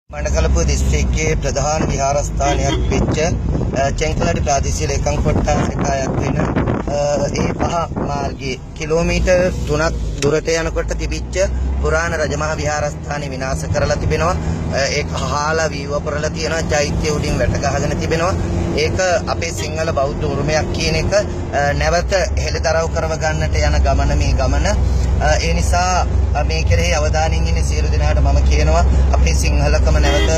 මණ්ඩකලපුව දිස්ත්‍රික්කයේ ප්‍රධාන විහාරස්ථානයක් වෙච්ච චෙන්කලඩි ප්‍රාදේශීය ලේකම් කොට්ටාස එකක් වෙන ඒ පහ මාර්ගයේ කිලෝමීටර් 3ක් දුරට යනකොට තිබිච්ච පුරාණ රජමහා විහාරස්ථානය විනාශ කරලා තිබෙනවා. ඒක හාලා වීව පුරලා තියෙනවා. චෛත්‍ය උඩින් වැට ගහගෙන තිබෙනවා. ඒක අපේ සිංහල බෞද්ධ උරුමයක් කියන එක නැවත හෙළිදරව් කරව ගන්නට යන ගමන මේ ගමන. ඒ නිසා මේ කෙරෙහි අවධානයෙන් ඉන්න සියලු දෙනාට මම කියනවා අපේ සිංහලකම නැවත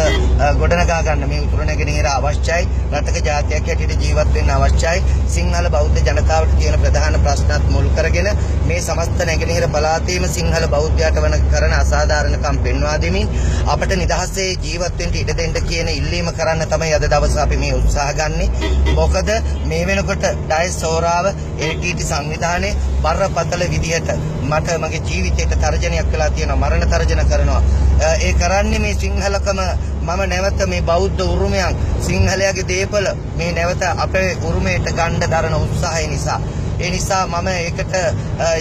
ගොඩනගා ගන්න මේ උතුරු නැගෙනහිර අවශ්‍යයි. රටක ජාතියක් හැටියට ජීවත් වෙන්න අවශ්‍යයි. සිංහල බෞද්ධ ජනතාවට තියෙන ප්‍රධාන ප්‍රශ්නත් මුල් කරගෙන මේ සමස්ත නැගෙනහිර පළාතේම සිංහල බෞද්ධයාට වන කරන අසාධාරණකම් පෙන්වා දෙමින් අපට නිදහසේ ජීවත් වෙන්න ඉඩ දෙන්න කියන ඉල්ලීම කරන්න තමයි අද දවසේ අපි මේ උත්සාහ ගන්නෙ. මොකද මේ වෙනකොට ඩයස්පෝරාව LTT සංවිධානයේ බරපතල විදියට මට මගේ ජීවිතයට තර්ජනයක් වෙලා තියෙනවා, මරණ තර්ජන කරනවා. ඒ කරන්නේ මේ සිංහලකම මම නැවත මේ බෞද්ධ උරුමයන් සිංහලයාගේ දේපල මේ නැවත අපේ උරුමයට ගන්න දරන උත්සාහය නිසා. ඒ නිසා මම ඒකට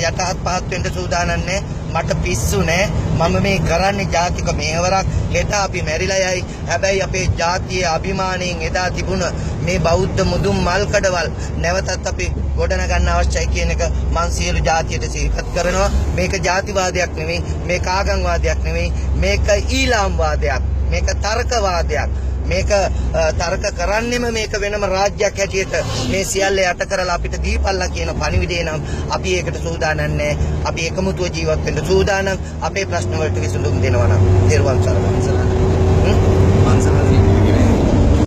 යටහත් පහත් වෙන්න සූදානම් නැහැ. මට පිස්සු නෑ. මම මේ කරන්නේ ජාතික මෙහෙවරක්. හෙට අපි මැරිලා යයි. හැබැයි අපේ ජාතියේ අභිමාණයෙන් එදා තිබුණ මේ බෞද්ධ මුදුන් මල් කඩවල් නැවතත් අපි ගොඩනගන්න අවශ්‍යයි කියන එක මං සියලු ජාතියට සිහිපත් කරනවා. මේක ජාතිවාදයක් නෙවෙයි, මේක ආගම්වාදයක් නෙවෙයි, මේක ඊළාම් වාදයක්, මේක තර්කවාදයක්. මේක තර්ක කරන්නෙම මේක වෙනම රාජ්‍යයක් හැටියට මේ සියල්ල යට කරලා අපිට දීපල්ලා කියන පණිවිඩය නම් අපි ඒකට සූදානම් නැහැ. අපි එකමුතුව ජීවත් වෙන්න සූදානම්. අපේ ප්‍රශ්න වලට විසඳුම් දෙනවා නම්. දේරුවන් සරණයි.